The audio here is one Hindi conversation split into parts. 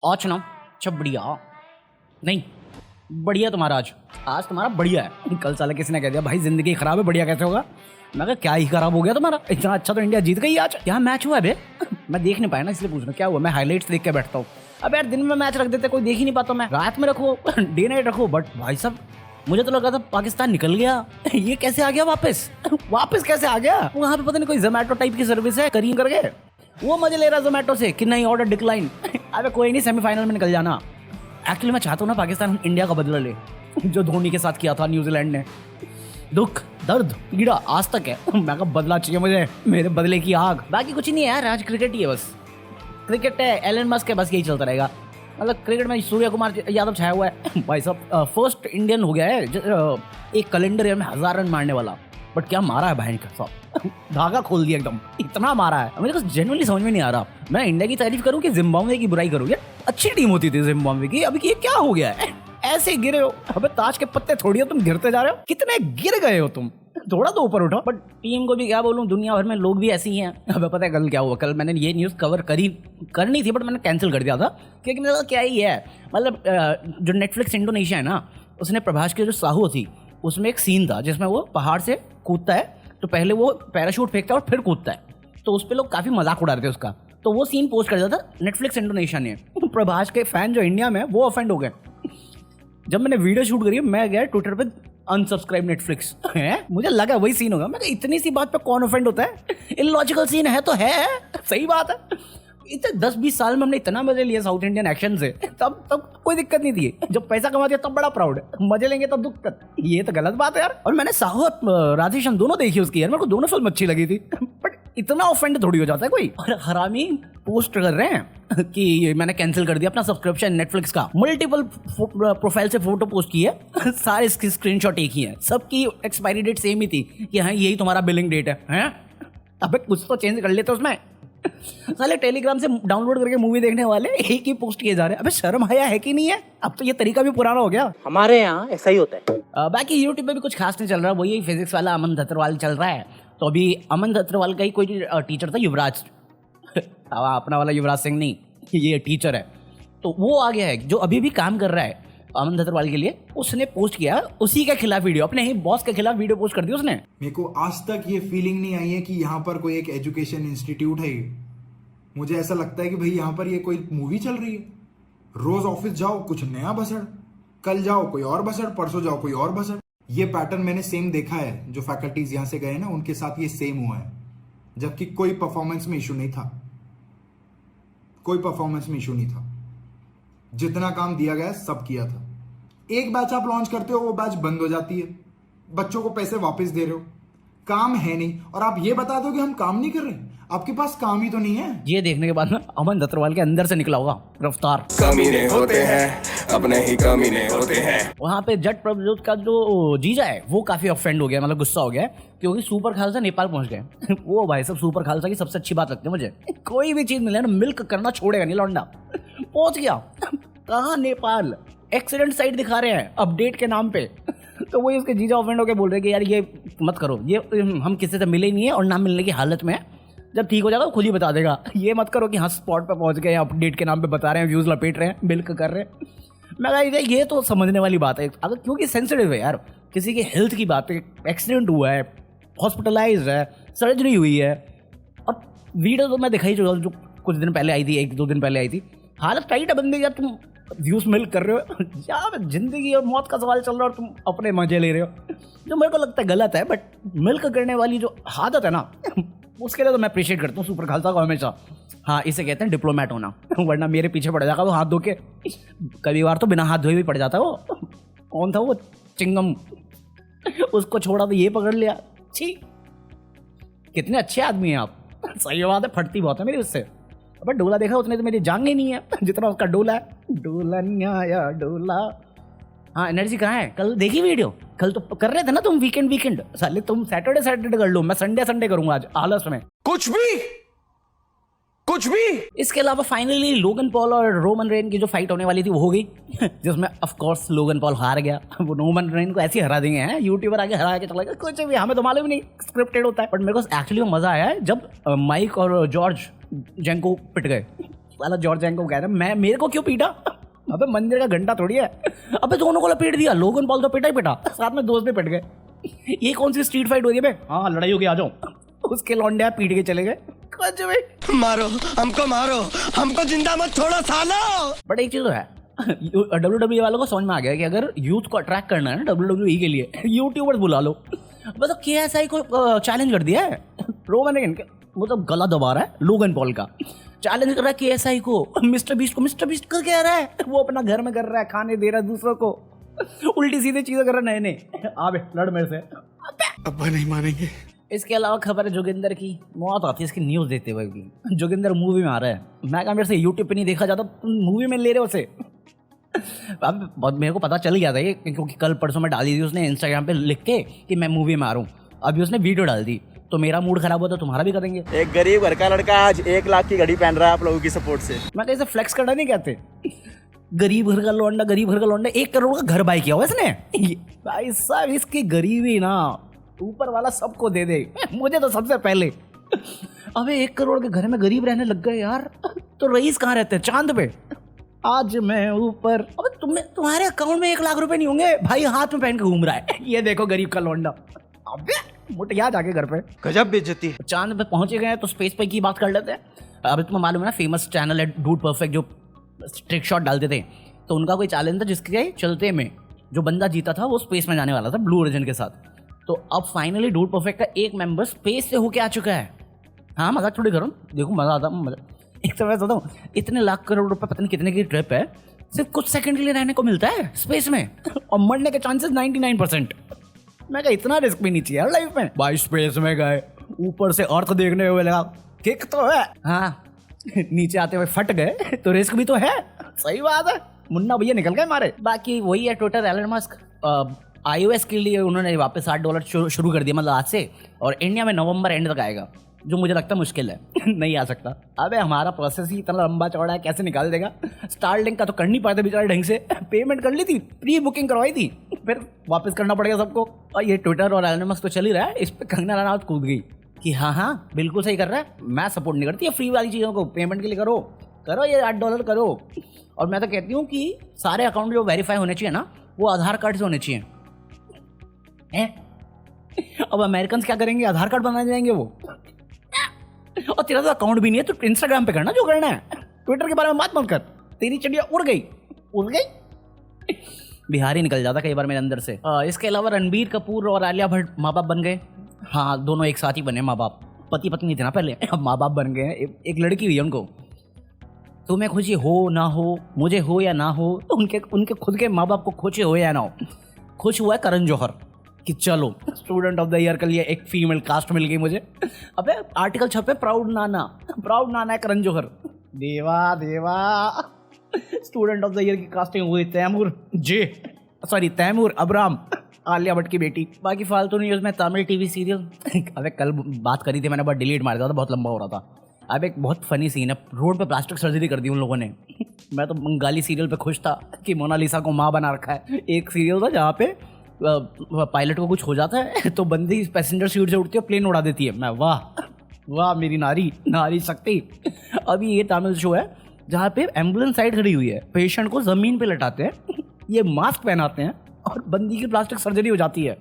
आज ना अच्छा बढ़िया नहीं बढ़िया तुम्हारा आज तुम्हारा बढ़िया है। कल साला किसी ने कह दिया भाई जिंदगी खराब है, बढ़िया कैसे होगा? मैं कहा क्या ही खराब हो गया तुम्हारा, इतना अच्छा तो इंडिया जीत गई आज। क्या मैच हुआ बे? मैं देख नहीं पाया ना इसलिए पूछ रहा हूँ क्या हुआ। मैं हाईलाइट्स देख के बैठता हूँ। अब यार दिन में मैच रख देते, कोई देख ही नहीं पाता। मैं रात में रखो डे नाइट रखो, बट भाई साहब मुझे तो लगा था पाकिस्तान निकल गया। ये कैसे आ गया वापस? वापस कैसे आ गया? वहाँ पे पता नहीं कोई जोमेटो टाइप की सर्विस है, करीम करके वो मजे ले रहा जोमेटो से कि नहीं ऑर्डर डिक्लाइन। अबे कोई नहीं, सेमीफाइनल में निकल जाना। एक्चुअली मैं चाहता हूँ ना पाकिस्तान इंडिया का बदला ले, जो धोनी के साथ किया था न्यूजीलैंड ने। दुख दर्द पीड़ा आज तक है। मैं कहा बदला चाहिए मुझे, मेरे बदले की आग। बाकी कुछ नहीं है यार, आज क्रिकेट ही है बस। क्रिकेट है, एलन मस्क है, बस यही चलता रहेगा। मतलब क्रिकेट में सूर्य कुमार यादव छाया हुआ है भाई साहब। फर्स्ट इंडियन हो गया है एक कैलेंडर ईयर में 1000 रन मारने वाला। बट क्या मारा है भाई का साहब, धागा खोल दिया एकदम, इतना मारा है। मुझे कुछ जेन्युइनली समझ में नहीं आ रहा मैं इंडिया की तारीफ करूं कि जिम्बाब्वे की बुराई करूं। यार अच्छी टीम होती थी जिम्बाब्वे की, अभी ये क्या हो गया है? ऐसे गिरे हो, अबे ताश के पत्ते थोड़ी हो तुम, गिरते जा रहे हो। कितने गिर गए हो तुम, थोड़ा तो ऊपर उठो। बट टीम को भी क्या बोलूं, दुनिया भर में लोग भी ऐसे ही हैं। अब पता है कल क्या हुआ? कल मैंने ये न्यूज़ कवर करनी थी बट मैंने कैंसिल कर दिया था क्योंकि मुझे लगा क्या ही है। मतलब जो नेटफ्लिक्स इंडोनेशिया है ना, उसने प्रभास की जो साहू थी उसमें एक सीन था जिसमें वो पहाड़ से कूदता है, तो पहले वो पैराशूट फेंकता है और फिर कूदता है, तो उस पर लोग काफ़ी मजाक उड़ा रहे थे उसका। तो वो सीन पोस्ट कर दिया था नेटफ्लिक्स इंडोनेशिया ने। प्रभास के फैन जो इंडिया में वो ऑफेंड हो गए। जब मैंने वीडियो शूट करी मैं गया ट्विटर पे अनसब्सक्राइब नेटफ्लिक्स है, मुझे लगा वही सीन होगा। मैं इतनी सी बात पे कौन ऑफेंड होता है? इलॉजिकल सीन है तो है, सही बात है। इतने 10-20 साल में हमने इतना मजे लिया साउथ इंडियन एक्शन से, तब कोई दिक्कत नहीं थी। जब पैसा कमा दिया तब बड़ा प्राउड है, मजे लेंगे तब दिक्कत। ये तो गलत बात है यार। और मैंने साहू राधेश्याम दोनों देखी उसकी यार, मेरे को दोनों फिल्म अच्छी लगी थी। बट इतना ऑफेंड थोड़ी हो जाता है कोई। और हरामी पोस्ट कर रहे हैं कि मैंने कैंसिल कर दिया अपना सब्सक्रिप्शन नेटफ्लिक्स का। मल्टीपल प्रोफाइल से फोटो पोस्ट की है, सारे इसकी स्क्रीनशॉट एक ही है, सबकी एक्सपायरी डेट सेम ही थी कि हाँ यही तुम्हारा बिलिंग डेट है। हैं अबे कुछ तो चेंज कर लेते उसमें। साले टेलीग्राम से डाउनलोड करके मूवी देखने वाले एक ही पोस्ट किए जा रहे हैं। अबे शर्म हया है कि नहीं है? अब तो ये तरीका भी पुराना हो गया। हमारे यहाँ ऐसा ही होता है। बाकी यूट्यूब पे भी कुछ खास नहीं चल रहा, वही फिजिक्स वाला अमन धत्रवाल चल रहा है। तो अभी अमन धत्रवाल का ही कोई टीचर था, युवराज अपना वाला युवराज सिंह नहीं, ये टीचर है। तो वो आ गया है जो अभी भी काम कर रहा है अमन धत्रवाल के लिए। उसने पोस्ट किया उसी के खिलाफ वीडियो, अपने ही बॉस के खिलाफ वीडियो पोस्ट कर दी उसने। मेरे को आज तक ये फीलिंग नहीं आई है कि यहाँ पर कोई एक एजुकेशन इंस्टीट्यूट है। मुझे ऐसा लगता है कि भाई यहाँ पर ये कोई मूवी चल रही है। रोज ऑफिस जाओ कुछ नया बसड़, कल जाओ कोई और बसड़, परसों जाओ कोई और बसड़। ये पैटर्न मैंने सेम देखा है, जो फैकल्टीज यहाँ से गए ना उनके साथ ये सेम हुआ है। जबकि कोई परफॉर्मेंस में इशू नहीं था, कोई परफॉर्मेंस में इशू नहीं था। जितना काम दिया गया सब किया था। एक बैच आप लॉन्च करते हो, वो बैच बंद हो जाती है, बच्चों को पैसे वापस दे रहे हो, काम है नहीं, और आप ये बता दो कि हम काम नहीं कर रहे। आपके पास काम ही तो नहीं है। ये देखने के बाद ना अमन धत्रवाल के अंदर से निकला होगा रफ्तार। कमीने होते हैं अपने ही कमीने होते हैं। वहाँ पे जट प्रभुजोत का जो जीजा है वो काफी ऑफेंड हो गया, मतलब गुस्सा हो गया क्योंकि सुपर खालसा नेपाल पहुंच गए। वो भाई सब सुपर खालसा की सबसे अच्छी बात लगती है मुझे, कोई भी चीज मिले ना मिल्क करना छोड़ेगा नहीं लौंडा। पहुंच गया कहाँ? नेपाल। एक्सीडेंट साइट दिखा रहे हैं अपडेट के नाम पे। तो वही उसके जीजा ऑफेंड होकर बोल रहे कि यार ये मत करो, ये हम किसी से मिले नहीं है और ना मिलने की हालत में है, जब ठीक हो जाएगा खुद ही बता देगा। ये मत करो कि हाँ स्पॉट पे पहुंच गए, अपडेट के नाम पे बता रहे हैं, व्यूज लपेट रहे हैं, मिल्क कर रहे हैं। मैं कहा ये तो समझने वाली बात है अगर, क्योंकि सेंसिटिव है यार, किसी की हेल्थ की बात है, एक्सीडेंट हुआ है, हॉस्पिटलाइज है, सर्जरी हुई है। और वीडियो तो मैं दिखाई जो कुछ दिन पहले आई थी, 1-2 दिन पहले आई थी। हालत टाइट है बंदे यार, तुम व्यूज मिल्क कर रहे हो यार, जिंदगी और मौत का सवाल चल रहा है और तुम अपने मजे ले रहे हो, जो मेरे को लगता है गलत है। बट मिल्क करने वाली जो आदत है ना उसके लिए तो मैं अप्रिशिएट करता हूँ सुपर खालसा को हमेशा। हाँ इसे कहते हैं डिप्लोमेट होना, वरना मेरे पीछे पड़ जाएगा वो हाथ धो के। कभी बार तो बिना हाथ धोए भी पड़ जाता है वो। कौन था वो चिंगम, उसको छोड़ा तो ये पकड़ लिया। छी कितने अच्छे आदमी हैं आप। सही बात है, फटती बहुत है मेरी उससे। अब डोला देखा उतने तो मेरी जांग ही नहीं है जितना उसका डोला है। डोला नहीं आया डोला। हाँ एनर्जी कहाँ है? कल देखी वीडियो? कल तो कर रहे थे ना तुम वीकेंड साले, तुम सैटरडे कर लो, मैं संडे करूंगा आज आलस में। कुछ भी। इसके अलावा फाइनली लोगन पॉल और रोमन रेन की जो फाइट होने वाली थी वो हो गई, जिसमें ऑफ कोर्स लोगन पॉल हार गया। वो रोमन रेन को ऐसे हरा देंगे हैं, यूट्यूबर आगे हरा के चला गया, कुछ भी हमें तो मालूम ही नहीं स्क्रिप्टेड होता है। बट मेरे को एक्चुअली मजा आया है जब माइक और जॉर्ज जेंको पिट गए। साला जॉर्ज जैंक को कह रहा मैं मेरे को क्यों पीटा? अबे मंदिर का घंटा थोड़ी है। अबे दोनों को लपेट दिया, लोगन पॉल तो पिटा ही पिटा, साथ में दोस्त भी पिट गए। ये कौन सी स्ट्रीट फाइट हो रही है बे? हाँ लड़ाई होगी, आ जाओ। उसके लौंडे पीट के चले गए। मारो हमको जिंदा मत छोड़ो सालो। बट एक चीज तो है, WWE वालों को समझ में आ गया कि अगर यूथ को अट्रैक्ट करना है ना WWE के लिए, यूट्यूबर्स बुला लो। बस KSI को चैलेंज कर दिया है रोमन रेन, वो तो गला दबा रहा है लोगन पॉल का, चैलेंज कर रहा है KSI को, मिस्टर बीस्ट को। मिस्टर बीस्ट कर क्या रहा है? वो अपना घर में कर रहा है, खाने दे रहा है दूसरों को, उल्टी सीधे चीजें कर रहा है नए नए। आबे लड़ मेरे से, अब नहीं मानेंगे। इसके अलावा खबर है जोगिंदर की मौत आती है इसकी न्यूज़ देते हुए भी। जोगिंदर मूवी में आ रहा है। मैं कहा मेरे से यूट्यूब पे नहीं देखा जाता, मूवी में ले रहे हो उसे। अब मेरे को पता चल गया था ये, क्योंकि कल परसों में डाली थी उसने इंस्टाग्राम पे लिख के कि मैं मूवी में आ रहा हूँ। अभी उसने वीडियो डाल दी, तो मेरा मूड खराब हुआ तो तुम्हारा भी करेंगे। एक गरीब घर का लड़का आज 1 लाख की घड़ी पहन रहा है आप लोगों की सपोर्ट से। मैं कैसे फ्लेक्स करना नहीं कहते, गरीब घर का लौंडा, गरीब घर का लौंडा। 1 करोड़ का घर बाई किया हुआ इसने। भाई साहब इसकी गरीबी ना ऊपर वाला सबको दे दे, मुझे तो सबसे पहले। अबे 1 करोड़ के घर में गरीब रहने लग गए यार, तो रईस कहाँ रहते हैं? चांद पे। आज मैं ऊपर। अबे तुम्हारे अकाउंट में 1 लाख रुपए नहीं होंगे भाई, हाथ में पहन के घूम रहा है। ये देखो गरीब का लौंडा। अबे मुटिया जाके घर पे, गजब बेइज्जती। चांद पे पहुंचे गए तो स्पेस पे की बात कर लेते हैं। अभी तुम्हें मालूम है ना, फेमस चैनल है डूड परफेक्ट, जो ट्रिक शॉट डालते थे। तो उनका कोई चैलेंज था जिसके चलते में जो बंदा जीता था वो स्पेस में जाने वाला था ब्लू ओरिजिन के साथ। तो अब फाइनली डूड परफेक्ट का एक मेंबर स्पेस से होके आ चुका है। हाँ मजाक थोड़ी करो, देखो मजा आता मजा। एक तो मैं सोचता हूँ इतने लाख करोड़ रुपए पता नहीं कितने की ट्रिप है, सिर्फ कुछ सेकंड के लिए रहने को मिलता है स्पेस में, और मरने के चांसेस 99%। मैं कहा इतना रिस्क भी नहीं चाहिए यार लाइफ में। भाई स्पेस में गए, ऊपर से अर्थ देखने हुए लगा किक तो है, हाँ नीचे आते हुए फट गए तो रिस्क भी तो है। सही बात है, मुन्ना भैया निकल गए मारे। बाकी वही है ट्विटर, एलन मस्क iOS के लिए उन्होंने वापस $8 शुरू कर दिया, मतलब आज से, और इंडिया में नवंबर एंड तक आएगा, जो मुझे लगता है मुश्किल है। नहीं आ सकता। अबे हमारा प्रोसेस ही इतना लंबा चौड़ा है, कैसे निकाल देगा? स्टारलिंक का तो कर नहीं पाते बेचारे ढंग से, पेमेंट कर ली थी, प्री बुकिंग करवाई थी, फिर वापस करना पड़ेगा सबको। और ये ट्विटर और एलन मस्क तो चल ही रहा है, इस पर कंगना रनौत कूद गई कि हाँ बिल्कुल सही कर रहा है, मैं सपोर्ट नहीं करती है फ्री वाली चीज़ों को, पेमेंट के लिए करो ये $8 करो। और मैं तो कहती हूँ कि सारे अकाउंट जो वेरीफाई होने चाहिए ना, वो आधार कार्ड से होने चाहिए। अब अमेरिकन क्या करेंगे, आधार कार्ड बनाने जाएंगे वो। और तेरा तो अकाउंट भी नहीं है, तो इंस्टाग्राम पे करना जो करना है, ट्विटर के बारे में बात मत कर, तेरी चिड़िया उड़ गई। बिहारी निकल जाता कई बार मेरे अंदर से। इसके अलावा रणबीर कपूर और आलिया भट्ट माँ बाप बन गए। हाँ दोनों एक साथ ही बने माँ बाप, पति पत्नी थे ना पहले, अब माँ बाप बन गए हैं। एक लड़की हुई है उनको। तुम्हें खुशी हो ना हो, मुझे हो या ना हो, उनके खुद के माँ बाप को खुशी हो या ना हो, खुश हुआ है करण जौहर कि चलो स्टूडेंट ऑफ द ईयर के लिए एक फीमेल कास्ट मिल गई मुझे। अबे आर्टिकल छपे प्राउड नाना है करण जौहर। देवा स्टूडेंट ऑफ द ईयर की कास्टिंग हुई तैमूर अबराम, आलिया भट्ट की बेटी। बाकी फालतू न्यूज़ में तमिल टीवी सीरियल। अबे कल बात करी थी मैंने, बहुत डिलीट मार दिया था, बहुत लंबा हो रहा था। अब एक बहुत फनी सीन है, रोड पे प्लास्टिक सर्जरी कर दी उन लोगों ने। मैं तो बंगाली सीरियल पे खुश था कि मोनालिसा को माँ बना रखा है। एक सीरियल था जहाँ पे पायलट को कुछ हो जाता है तो बंदी पैसेंजर सीट से उठती है, प्लेन उड़ा देती है। मैं वाह मेरी नारी शक्ति। अभी ये तमिल शो है जहाँ पे एम्बुलेंस साइड खड़ी हुई है, पेशेंट को जमीन पे लटाते हैं, ये मास्क पहनाते हैं और बंदी की प्लास्टिक सर्जरी हो जाती है।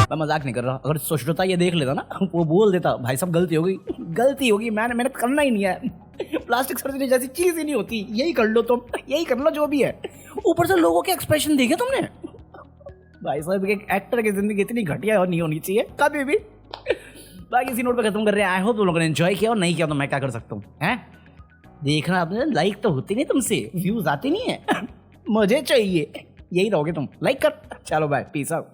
मैं मजाक नहीं कर रहा, अगर सुश्रुता ये देख लेता ना, वो बोल देता भाई साहब गलती होगी, मैंने करना ही नहीं है, प्लास्टिक सर्जरी जैसी चीज ही नहीं होती, यही कर लो तुम, यही कर लो जो भी है। ऊपर से लोगों के एक्सप्रेशन देखे तुमने? भाई साहब एक एक्टर की जिंदगी इतनी घटिया और नहीं होनी चाहिए कभी भी। बाकी इसी नोट पे खत्म कर रहे हैं। आई होप तुम लोगों ने एंजॉय किया, और नहीं किया तो मैं क्या कर सकता हूँ, हैं? देखना आपने, लाइक तो होती नहीं तुमसे, व्यूज आती नहीं है, मुझे चाहिए, यही रहोगे तुम, लाइक कर। चलो बाय, पीस आउट।